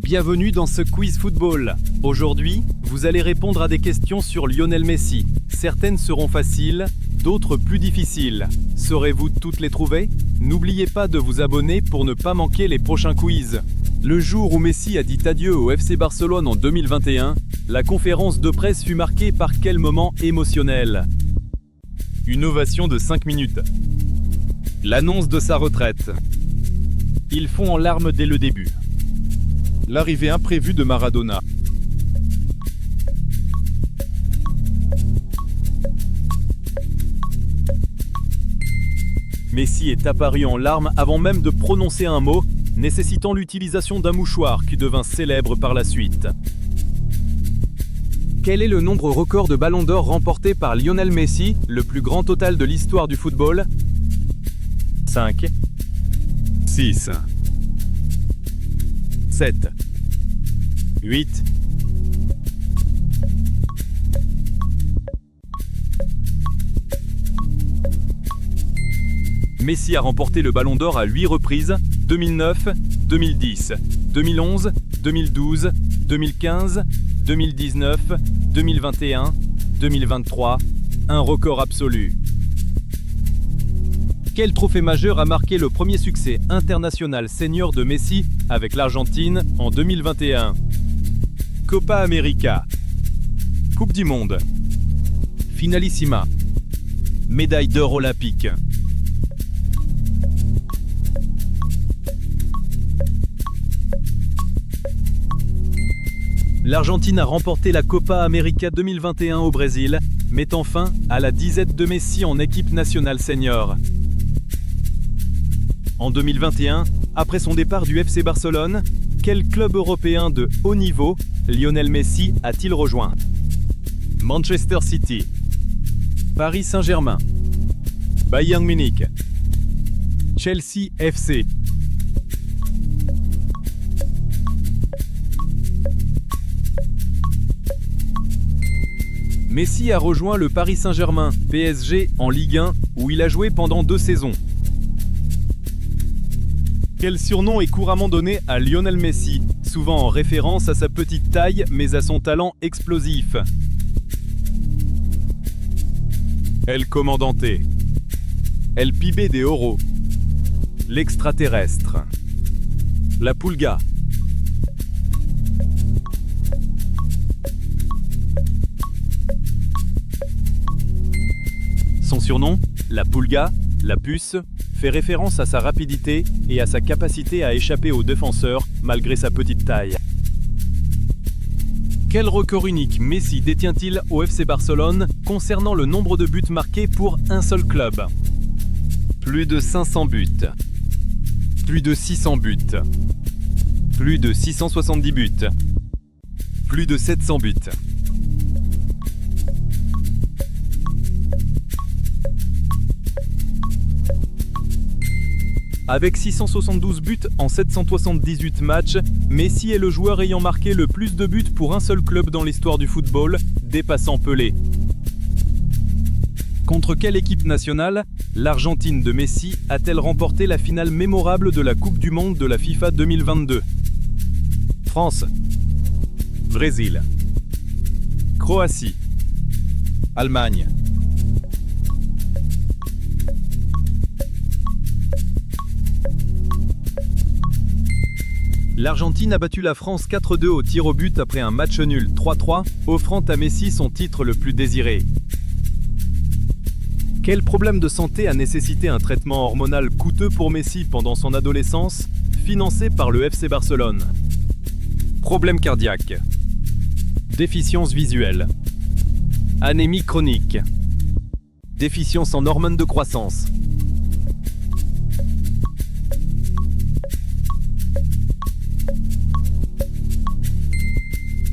Bienvenue dans ce quiz football. Aujourd'hui, vous allez répondre à des questions sur Lionel Messi. Certaines seront faciles, d'autres plus difficiles. Saurez-vous toutes les trouver? N'oubliez pas de vous abonner pour ne pas manquer les prochains quiz. Le jour où Messi a dit adieu au FC Barcelone en 2021, la conférence de presse fut marquée par quel moment émotionnel? Une ovation de 5 minutes. L'annonce de sa retraite. Ils font en larmes dès le début. L'arrivée imprévue de Maradona. Messi est apparu en larmes avant même de prononcer un mot, nécessitant l'utilisation d'un mouchoir qui devint célèbre par la suite. Quel est le nombre record de ballons d'or remporté par Lionel Messi, le plus grand total de l'histoire du football? 5, 6, 7, 8. Messi a remporté le Ballon d'Or à 8 reprises, 2009, 2010, 2011, 2012, 2015, 2019, 2021, 2023, un record absolu. Quel trophée majeur a marqué le premier succès international senior de Messi avec l'Argentine en 2021? Copa América, Coupe du Monde, Finalissima, Médaille d'or olympique. L'Argentine a remporté la Copa América 2021 au Brésil, mettant fin à la disette de Messi en équipe nationale senior. En 2021, après son départ du FC Barcelone, quel club européen de haut niveau Lionel Messi a-t-il rejoint? Manchester City, Paris Saint-Germain, Bayern Munich, Chelsea FC. Messi a rejoint le Paris Saint-Germain, PSG, en Ligue 1, où il a joué pendant 2 saisons. Quel surnom est couramment donné à Lionel Messi, souvent en référence à sa petite taille mais à son talent explosif? El Comandante, El Pibe de Oro, l'extraterrestre, la Pulga. Son surnom, la Pulga, la puce, fait référence à sa rapidité et à sa capacité à échapper aux défenseurs malgré sa petite taille. Quel record unique Messi détient-il au FC Barcelone concernant le nombre de buts marqués pour un seul club? Plus de 500 buts. Plus de 600 buts. Plus de 670 buts. Plus de 700 buts. Avec 672 buts en 778 matchs, Messi est le joueur ayant marqué le plus de buts pour un seul club dans l'histoire du football, dépassant Pelé. Contre quelle équipe nationale l'Argentine de Messi a-t-elle remporté la finale mémorable de la Coupe du Monde de la FIFA 2022? France, Brésil, Croatie, Allemagne. L'Argentine a battu la France 4-2 au tir au but après un match nul 3-3, offrant à Messi son titre le plus désiré. Quel problème de santé a nécessité un traitement hormonal coûteux pour Messi pendant son adolescence, financé par le FC Barcelone? Problème cardiaque, déficience visuelle, anémie chronique, déficience en hormones de croissance.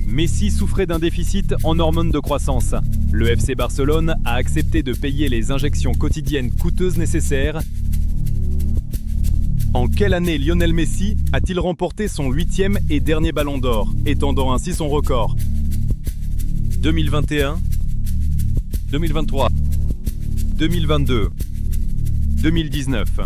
Messi souffrait d'un déficit en hormones de croissance. Le FC Barcelone a accepté de payer les injections quotidiennes coûteuses nécessaires. En quelle année Lionel Messi a-t-il remporté son 8e et dernier ballon d'or, étendant ainsi son record? 2021, 2023, 2022, 2019.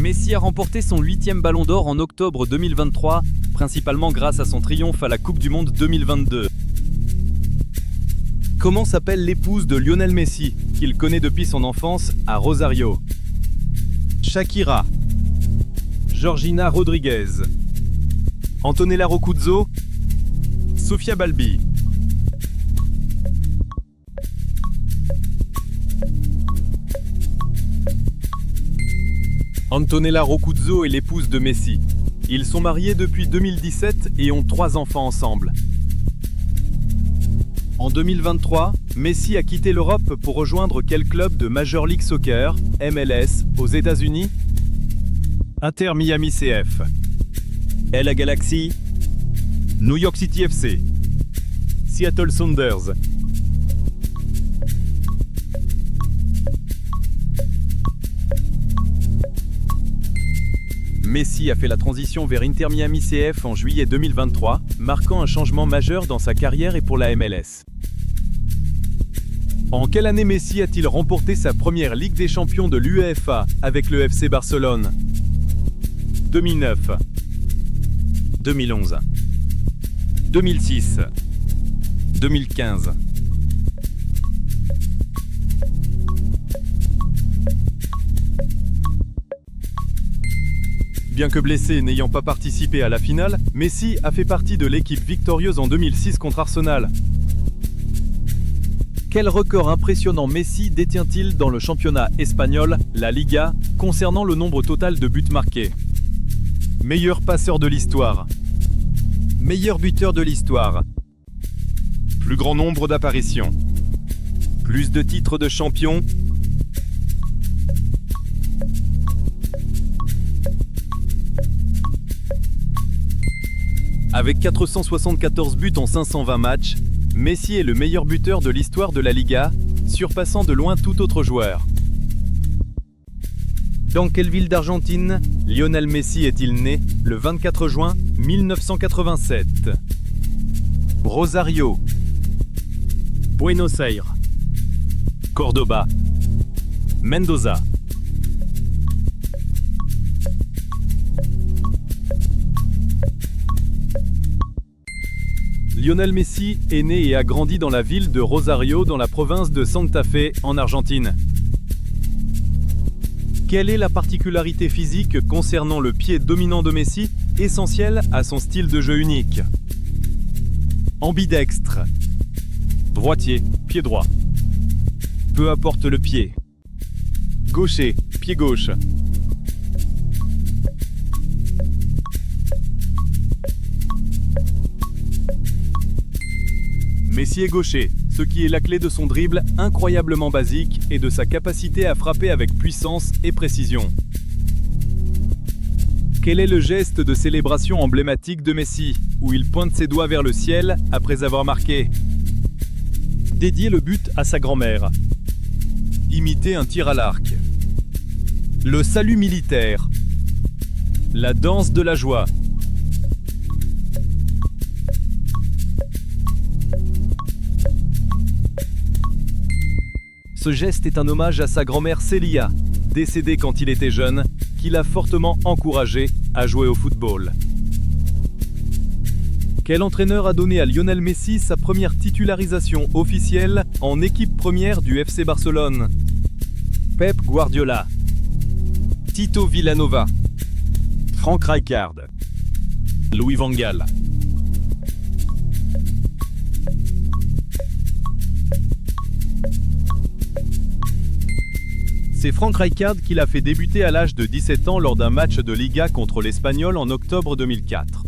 Messi a remporté son 8e Ballon d'Or en octobre 2023, principalement grâce à son triomphe à la Coupe du Monde 2022. Comment s'appelle l'épouse de Lionel Messi, qu'il connaît depuis son enfance à Rosario? Shakira, Georgina Rodriguez, Antonella Roccuzzo, Sofia Balbi. Antonella Roccuzzo est l'épouse de Messi. Ils sont mariés depuis 2017 et ont 3 enfants ensemble. En 2023, Messi a quitté l'Europe pour rejoindre quel club de Major League Soccer, MLS, aux États-Unis? Inter Miami CF, LA Galaxy, New York City FC, Seattle Sounders. Messi a fait la transition vers Inter Miami CF en juillet 2023, marquant un changement majeur dans sa carrière et pour la MLS. En quelle année Messi a-t-il remporté sa première Ligue des Champions de l'UEFA avec le FC Barcelone? 2009, 2011, 2006, 2015. Bien que blessé et n'ayant pas participé à la finale, Messi a fait partie de l'équipe victorieuse en 2006 contre Arsenal. Quel record impressionnant Messi détient-il dans le championnat espagnol, la Liga, concernant le nombre total de buts marqués? Meilleur passeur de l'histoire. Meilleur buteur de l'histoire. Plus grand nombre d'apparitions. Plus de titres de champion. Avec 474 buts en 520 matchs, Messi est le meilleur buteur de l'histoire de la Liga, surpassant de loin tout autre joueur. Dans quelle ville d'Argentine Lionel Messi est-il né le 24 juin 1987? Rosario, Buenos Aires, Cordoba, Mendoza. Lionel Messi est né et a grandi dans la ville de Rosario, dans la province de Santa Fe, en Argentine. Quelle est la particularité physique concernant le pied dominant de Messi, essentielle à son style de jeu unique? Ambidextre. Droitier, pied droit. Peu importe le pied. Gaucher, pied gauche. Messi est gaucher, ce qui est la clé de son dribble incroyablement basique et de sa capacité à frapper avec puissance et précision. Quel est le geste de célébration emblématique de Messi, où il pointe ses doigts vers le ciel après avoir marqué? Dédier le but à sa grand-mère. Imiter un tir à l'arc. Le salut militaire. La danse de la joie. Ce geste est un hommage à sa grand-mère Célia, décédée quand il était jeune, qui l'a fortement encouragé à jouer au football. Quel entraîneur a donné à Lionel Messi sa première titularisation officielle en équipe première du FC Barcelone? Pep Guardiola, Tito Villanova, Frank Rijkaard, Louis van Gaal. C'est Frank Rijkaard qui l'a fait débuter à l'âge de 17 ans lors d'un match de Liga contre l'Espagnol en octobre 2004.